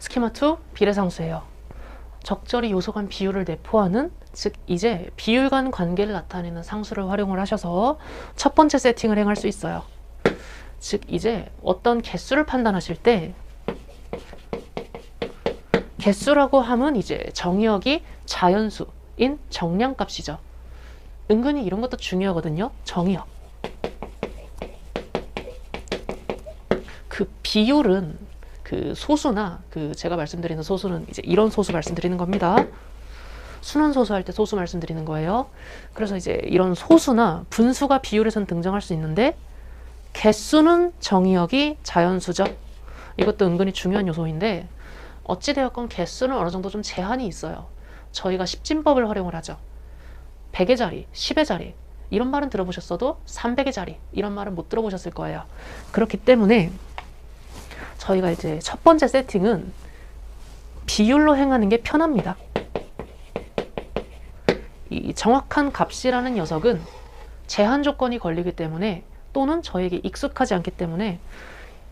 스키마 2 비례상수예요. 적절히 요소 간 비율을 내포하는, 즉 이제 비율 간 관계를 나타내는 상수를 활용을 하셔서 첫 번째 세팅을 행할 수 있어요. 즉 이제 어떤 개수를 판단하실 때, 개수라고 하면 이제 정의역이 자연수인 정량값이죠. 은근히 이런 것도 중요하거든요. 정의역. 그 비율은 그 소수나 제가 말씀드리는 소수는 이제 이런 소수 말씀드리는 겁니다. 순환소수 할 때 소수 말씀드리는 거예요. 그래서 이제 이런 소수나 분수가 비율에선 등장할 수 있는데, 개수는 정의역이 자연수죠. 이것도 은근히 중요한 요소인데, 어찌되었건 개수는 어느 정도 좀 제한이 있어요. 저희가 십진법을 활용을 하죠. 100의 자리, 10의 자리 이런 말은 들어보셨어도 300의 자리 이런 말은 못 들어보셨을 거예요. 그렇기 때문에 저희가 이제 첫 번째 세팅은 비율로 행하는 게 편합니다. 이 정확한 값이라는 녀석은 제한 조건이 걸리기 때문에, 또는 저에게 익숙하지 않기 때문에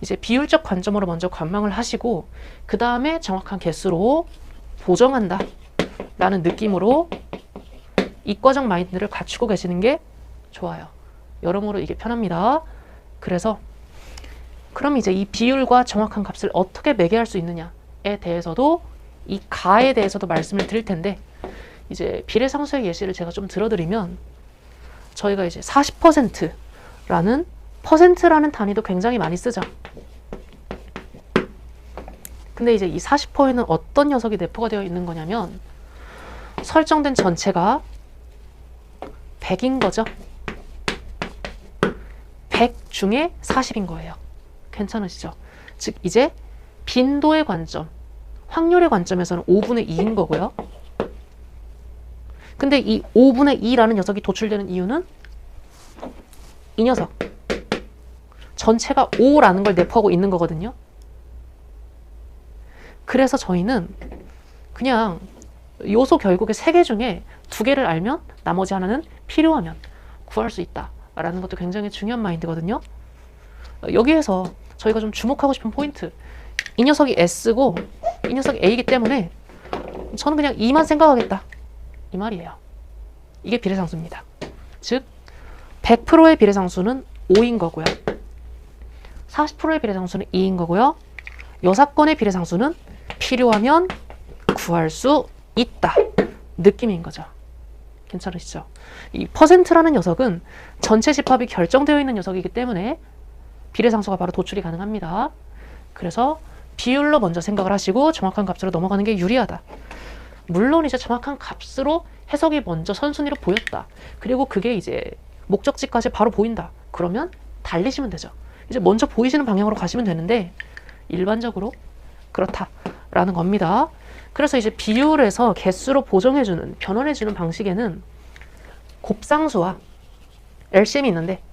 이제 비율적 관점으로 먼저 관망을 하시고 그 다음에 정확한 개수로 보정한다 라는 느낌으로 이과적 마인드를 갖추고 계시는 게 좋아요. 여러모로 이게 편합니다. 그래서 그럼 이제 이 비율과 정확한 값을 어떻게 매개할 수 있느냐에 대해서도, 이 가에 대해서도 말씀을 드릴 텐데, 이제 비례상수의 예시를 제가 좀 들어드리면, 저희가 이제 40%라는 퍼센트라는 단위도 굉장히 많이 쓰죠. 근데 이제 이 40%에는 어떤 녀석이 내포가 되어 있는 거냐면, 설정된 전체가 100인 거죠. 100 중에 40인 거예요. 괜찮으시죠? 즉 이제 빈도의 관점, 확률의 관점에서는 5분의 2인 거고요. 근데 이 5분의 2라는 녀석이 도출되는 이유는 이 녀석 전체가 5라는 걸 내포하고 있는 거거든요. 그래서 저희는 그냥 요소 결국에 3개 중에 2개를 알면 나머지 하나는 필요하면 구할 수 있다 라는 것도 굉장히 중요한 마인드거든요. 여기에서 저희가 좀 주목하고 싶은 포인트, 이 녀석이 S고 이 녀석이 A이기 때문에 저는 그냥 2만 생각하겠다 이 말이에요. 이게 비례상수입니다. 즉 100%의 비례상수는 5인 거고요, 40%의 비례상수는 2인 거고요, 요 사건의 비례상수는 필요하면 구할 수 있다 느낌인 거죠. 괜찮으시죠? 이 퍼센트라는 녀석은 전체 집합이 결정되어 있는 녀석이기 때문에 비례상수가 바로 도출이 가능합니다. 그래서 비율로 먼저 생각을 하시고 정확한 값으로 넘어가는 게 유리하다. 물론 이제 정확한 값으로 해석이 먼저 선순위로 보였다, 그리고 그게 이제 목적지까지 바로 보인다, 그러면 달리시면 되죠. 이제 먼저 보이시는 방향으로 가시면 되는데, 일반적으로 그렇다라는 겁니다. 그래서 이제 비율에서 개수로 보정해주는, 변환해주는 방식에는 곱상수와 LCM이 있는데,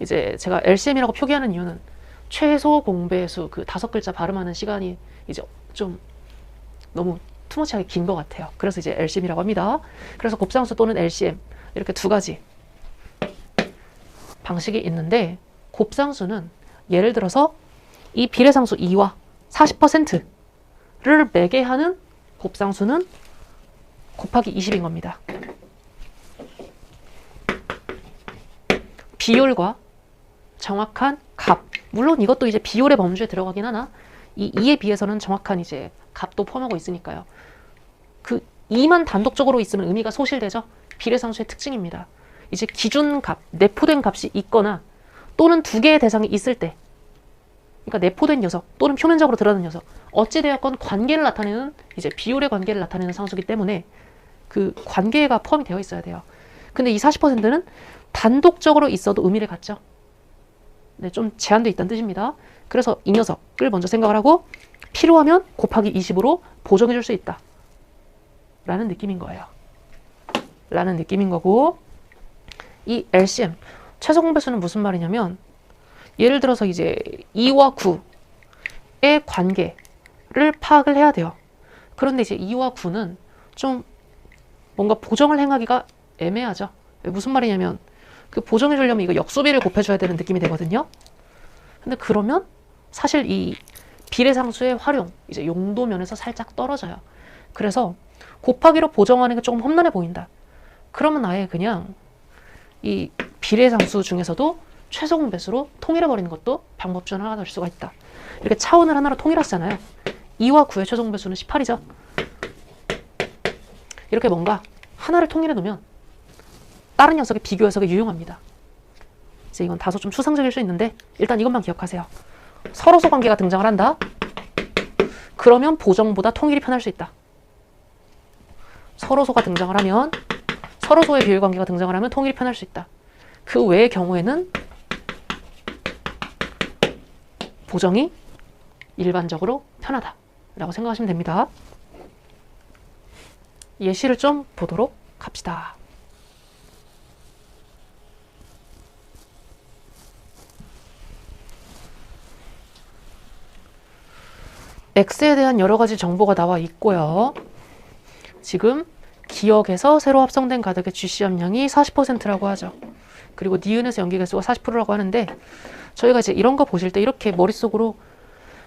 이제 제가 LCM이라고 표기하는 이유는 최소 공배수 그 5글자 발음하는 시간이 이제 좀 너무 투머치하게 긴 것 같아요. 그래서 이제 LCM이라고 합니다. 그래서 곱상수 또는 LCM 이렇게 2가지 방식이 있는데, 곱상수는 예를 들어서 이 비례상수 2와 40%를 매개하는 곱상수는 곱하기 20인 겁니다. 비율과 정확한 값, 물론 이것도 이제 비율의 범주에 들어가긴 하나, 이 2에 비해서는 정확한 이제 값도 포함하고 있으니까요. 그 2만 단독적으로 있으면 의미가 소실되죠. 비례상수의 특징입니다. 이제 기준값, 내포된 값이 있거나 또는 2개의 대상이 있을 때, 그러니까 내포된 녀석 또는 표면적으로 드러나는 녀석, 어찌되었건 관계를 나타내는, 이제 비율의 관계를 나타내는 상수기 때문에 그 관계가 포함이 되어 있어야 돼요. 근데 이 40%는 단독적으로 있어도 의미를 갖죠. 네, 좀 제한되어 있다는 뜻입니다. 그래서 이 녀석을 먼저 생각을 하고 필요하면 곱하기 20으로 보정해 줄 수 있다 라는 느낌인 거예요. 라는 느낌인 거고, 이 LCM, 최소 공배수는 무슨 말이냐면, 예를 들어서 이제 2와 9의 관계를 파악을 해야 돼요. 그런데 이제 2와 9는 좀 뭔가 보정을 행하기가 애매하죠. 무슨 말이냐면, 그 보정해 주려면 이거 역수비를 곱해줘야 되는 느낌이 되거든요. 근데 그러면 사실 이 비례상수의 활용, 이제 용도 면에서 살짝 떨어져요. 그래서 곱하기로 보정하는 게 조금 험난해 보인다. 그러면 아예 그냥 이 비례상수 중에서도 최소 공배수로 통일해버리는 것도 방법 중 하나가 될 수가 있다. 이렇게 차원을 하나로 통일하잖아요. 2와 9의 최소 공배수는 18이죠. 이렇게 뭔가 하나를 통일해 놓으면 다른 녀석의 비교 해석에 유용합니다. 이제 이건 다소 좀 추상적일 수 있는데 일단 이것만 기억하세요. 서로소 관계가 등장을 한다. 그러면 보정보다 통일이 편할 수 있다. 서로소가 등장을 하면 서로소의 비율 관계가 등장을 하면 통일이 편할 수 있다. 그 외의 경우에는 보정이 일반적으로 편하다 라고 생각하시면 됩니다. 예시를 좀 보도록 합시다. X에 대한 여러 가지 정보가 나와 있고요. 지금 기억에서 새로 합성된 가득의 GC 함량이 40%라고 하죠. 그리고 니은에서 연기 개수가 40%라고 하는데 저희가 이제 이런 거 보실 때 이렇게 머릿속으로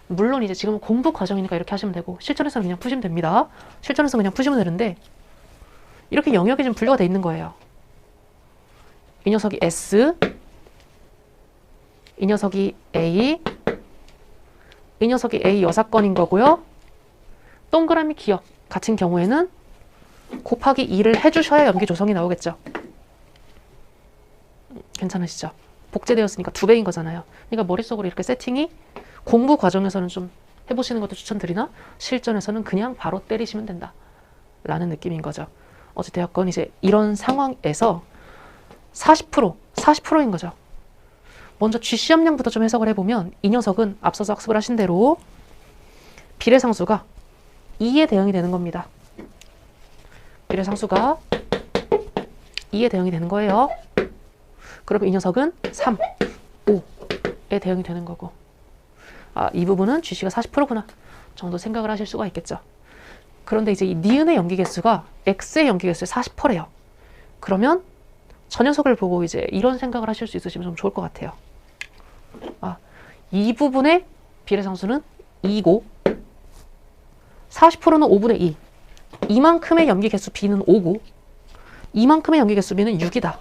물론 이제 지금 공부 과정이니까 이렇게 하시면 되고 실전에서는 그냥 푸시면 됩니다. 실전에서 그냥 푸시면 되는데 이렇게 영역이 좀 분류가 돼 있는 거예요. 이 녀석이 S, 이 녀석이 A, 이 녀석이 A 여사건인 거고요. 동그라미 기억 같은 경우에는 곱하기 2를 해주셔야 연기 조성이 나오겠죠. 괜찮으시죠? 복제되었으니까 2배인 거잖아요. 그러니까 머릿속으로 이렇게 세팅이 공부 과정에서는 좀 해보시는 것도 추천드리나 실전에서는 그냥 바로 때리시면 된다 라는 느낌인 거죠. 어찌되었건 이제 이런 상황에서 40%인 거죠. 먼저 GC 함량부터 좀 해석을 해보면 이 녀석은 앞서서 학습을 하신 대로 비례상수가 2에 대응이 되는 겁니다. 비례상수가 2에 대응이 되는 거예요. 그러면 이 녀석은 3, 5에 대응이 되는 거고 아, 이 부분은 GC가 40%구나 정도 생각을 하실 수가 있겠죠. 그런데 이제 이 니은의 연기 개수가 X의 연기 개수의 40%래요. 그러면 저 녀석을 보고 이제 이런 생각을 하실 수 있으시면 좀 좋을 것 같아요. 아, 이 부분의 비례상수는 2고 40%는 5분의 2. 이만큼의 연기 개수 B는 5고 이만큼의 연기 개수 B는 6이다.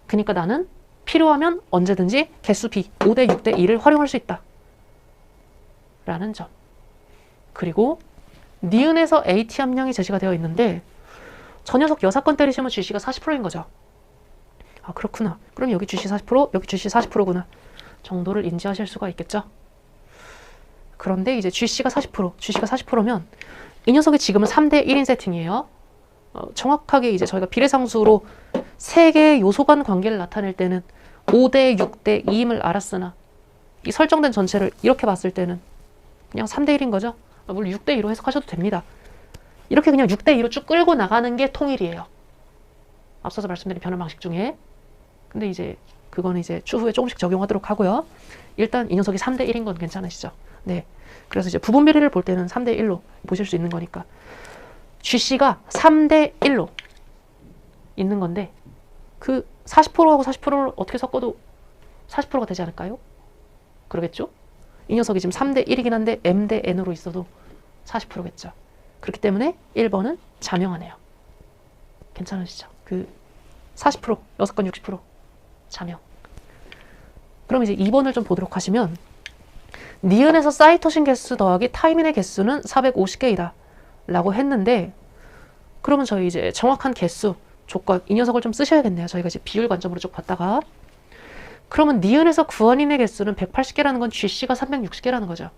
그러니까 나는 필요하면 언제든지 개수 B 5대 6대 2를 활용할 수 있다. 라는 점. 그리고 니은에서 AT 함량이 제시가 되어 있는데 저 녀석 여사건 때리시면 GC가 40%인 거죠. 아 그렇구나. 그럼 여기 GC 40%, 여기 GC 40%구나. 정도를 인지하실 수가 있겠죠. 그런데 이제 GC가 40%면 이 녀석이 지금은 3대 1인 세팅이에요. 정확하게 이제 저희가 비례상수로 3개의 요소 간 관계를 나타낼 때는 5대 6대 2임을 알았으나 이 설정된 전체를 이렇게 봤을 때는 그냥 3대 1인 거죠. 물론 6대 2로 해석하셔도 됩니다. 이렇게 그냥 6대 2로 쭉 끌고 나가는 게 통일이에요. 앞서서 말씀드린 변화 방식 중에. 근데 이제 그거는 이제 추후에 조금씩 적용하도록 하고요. 일단 이 녀석이 3대 1인 건 괜찮으시죠? 네. 그래서 이제 부분 비례를 볼 때는 3대 1로 보실 수 있는 거니까. GC가 3대 1로 있는 건데 그 40%하고 40%를 어떻게 섞어도 40%가 되지 않을까요? 그러겠죠? 이 녀석이 지금 3대 1이긴 한데 M 대 N으로 있어도 40%겠죠. 그렇기 때문에 1번은 자명하네요. 괜찮으시죠? 그 40%, 6건 60% 자명. 그럼 이제 2번을 좀 보도록 하시면 니은에서 사이토신 개수 더하기 타이민의 개수는 450개이다 라고 했는데 그러면 저희 이제 정확한 개수, 조건, 이 녀석을 좀 쓰셔야겠네요. 저희가 이제 비율 관점으로 쭉 봤다가 그러면 니은에서 구원인의 개수는 180개라는 건 GC가 360개라는 거죠.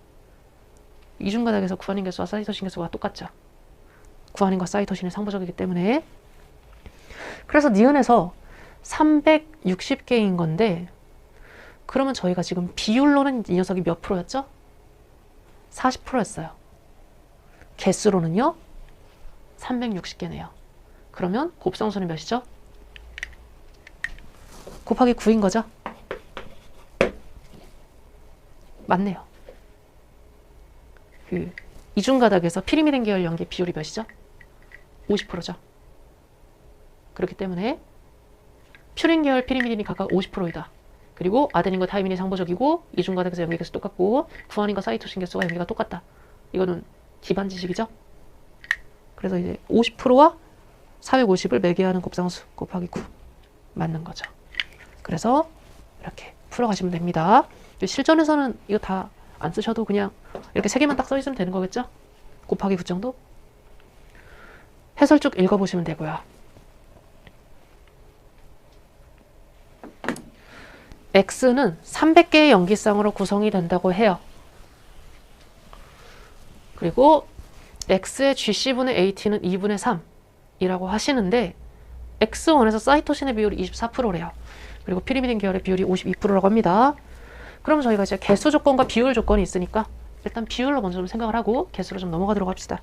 이중가닥에서 구원인 개수와 사이토신 개수가 똑같죠. 구원인과 사이토신이 상부적이기 때문에 그래서 니은에서 360개인 건데 그러면 저희가 지금 비율로는 이 녀석이 몇 프로였죠? 40%였어요. 개수로는요? 360개네요. 그러면 곱성수는 몇이죠? 곱하기 9인 거죠? 맞네요. 그 이중가닥에서 피리미딘 계열 연기 비율이 몇이죠? 50%죠. 그렇기 때문에 퓨린 계열 피리미딘이 각각 50%이다. 그리고 아데닌과 타이민이 상보적이고 이중가닥에서 염기 개수 똑같고 구아닌과 사이토신 개수가 염기가 똑같다. 이거는 기반 지식이죠. 그래서 이제 50%와 450을 매개하는 곱상수 곱하기 9 맞는 거죠. 그래서 이렇게 풀어가시면 됩니다. 실전에서는 이거 다 안 쓰셔도 그냥 이렇게 3개만 딱 써있으면 되는 거겠죠? 곱하기 9 정도? 해설 쭉 읽어보시면 되고요. X는 300개의 염기쌍으로 구성이 된다고 해요. 그리고 X의 GC분의 AT는 2분의 3이라고 하시는데 X1에서 사이토신의 비율이 24%래요. 그리고 피리미딘 계열의 비율이 52%라고 합니다. 그럼 저희가 이제 개수 조건과 비율 조건이 있으니까 일단 비율로 먼저 좀 생각을 하고 개수로 좀 넘어가도록 합시다.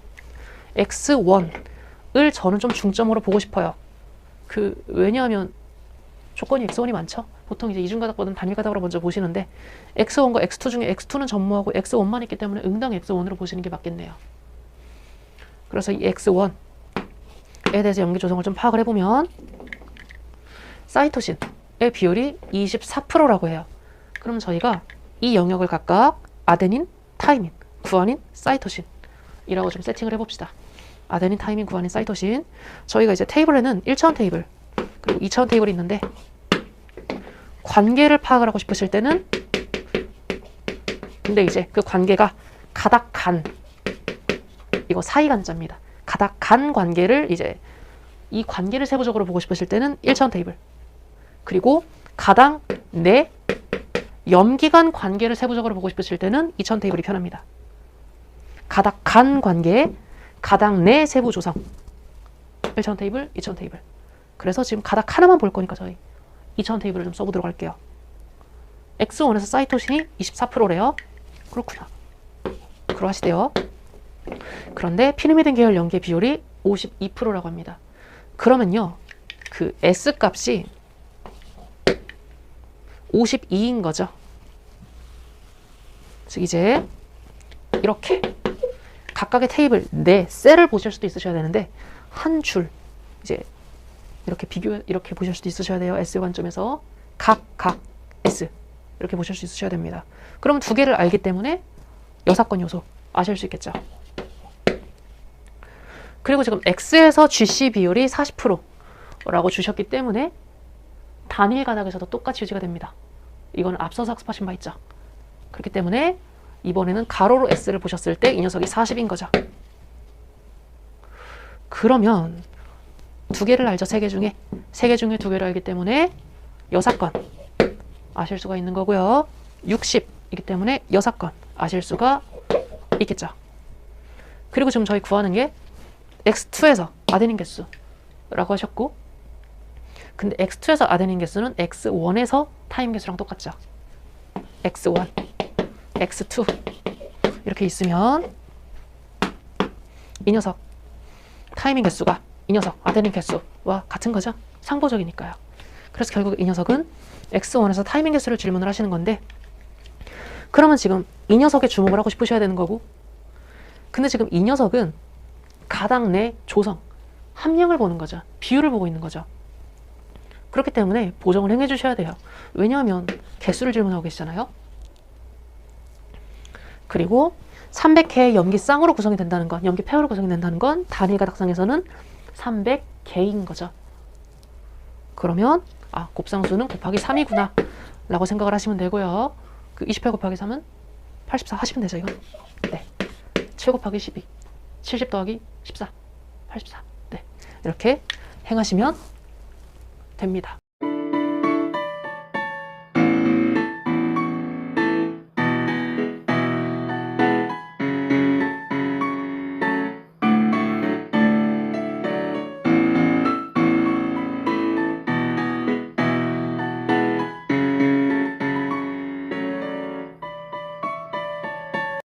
X1을 저는 좀 중점으로 보고 싶어요. 왜냐하면 조건이 X1이 많죠. 보통 이제 이중가닥보다는 단위가닥으로 먼저 보시는데 X1과 X2 중에 X2는 전무하고 X1만 있기 때문에 응당 X1으로 보시는 게 맞겠네요. 그래서 이 X1에 대해서 염기 조성을 좀 파악을 해보면 사이토신의 비율이 24%라고 해요. 그럼 저희가 이 영역을 각각 아데닌, 타이민, 구아닌, 사이토신이라고 좀 세팅을 해봅시다. 아데닌, 타이민, 구아닌, 사이토신. 저희가 이제 테이블에는 1차원 테이블 그리고 2차원 테이블이 있는데 관계를 파악을 하고 싶으실 때는 근데 이제 그 관계가 가닥간 이거 사이간자입니다. 가닥간 관계를 이제 이 관계를 세부적으로 보고 싶으실 때는 1차원 테이블 그리고 가당 내 염기간 관계를 세부적으로 보고 싶으실 때는 2차원 테이블이 편합니다. 가닥간 관계, 가당 내 세부 조성 1차원 테이블, 2차원 테이블. 그래서 지금 가닥 하나만 볼 거니까 저희 2차원 테이블을 좀 써보도록 할게요. X1에서 사이토신이 24%래요. 그렇구나. 그러하시대요. 그런데 피리미딘 계열 염기의 비율이 52%라고 합니다. 그러면요. 그 S 값이 52인 거죠. 즉 이제 이렇게 각각의 테이블 내 셀을 보실 수도 있으셔야 되는데 한 줄 이제 이렇게 보실 수도 있으셔야 돼요. S 관점에서 각 S 이렇게 보실 수 있으셔야 됩니다. 그럼 두 개를 알기 때문에 여사건 요소 아실 수 있겠죠. 그리고 지금 X에서 GC 비율이 40%라고 주셨기 때문에 단일 가닥에서도 똑같이 유지가 됩니다. 이건 앞서서 학습하신 바 있죠. 그렇기 때문에 이번에는 가로로 S를 보셨을 때 이 녀석이 40인 거죠. 그러면 두 개를 알죠. 세 개 중에 두 개를 알기 때문에 여사건 아실 수가 있는 거고요. 60이기 때문에 여사건 아실 수가 있겠죠. 그리고 지금 저희 구하는 게 X2에서 아데닌 개수라고 하셨고 근데 X2에서 아데닌 개수는 X1에서 타임 개수랑 똑같죠. X1, X2 이렇게 있으면 이 녀석 타이밍 개수가 이 녀석 아데닌 개수와 같은 거죠. 상보적이니까요. 그래서 결국 이 녀석은 X1에서 타이밍 개수를 질문을 하시는 건데 그러면 지금 이 녀석에 주목을 하고 싶으셔야 되는 거고 근데 지금 이 녀석은 가당 내 조성, 함량을 보는 거죠. 비율을 보고 있는 거죠. 그렇기 때문에 보정을 행해 주셔야 돼요. 왜냐하면 개수를 질문하고 계시잖아요. 그리고 300개의 염기쌍으로 구성이 된다는 건, 염기 페어로 구성이 된다는 건 단일 가닥상에서는 300개인 거죠. 그러면 곱상수는 곱하기 3이구나 라고 생각을 하시면 되고요. 그 28 곱하기 3은 84 하시면 되죠. 이건 네. 7 곱하기 12 70 더하기 14 84 네. 이렇게 행하시면 됩니다.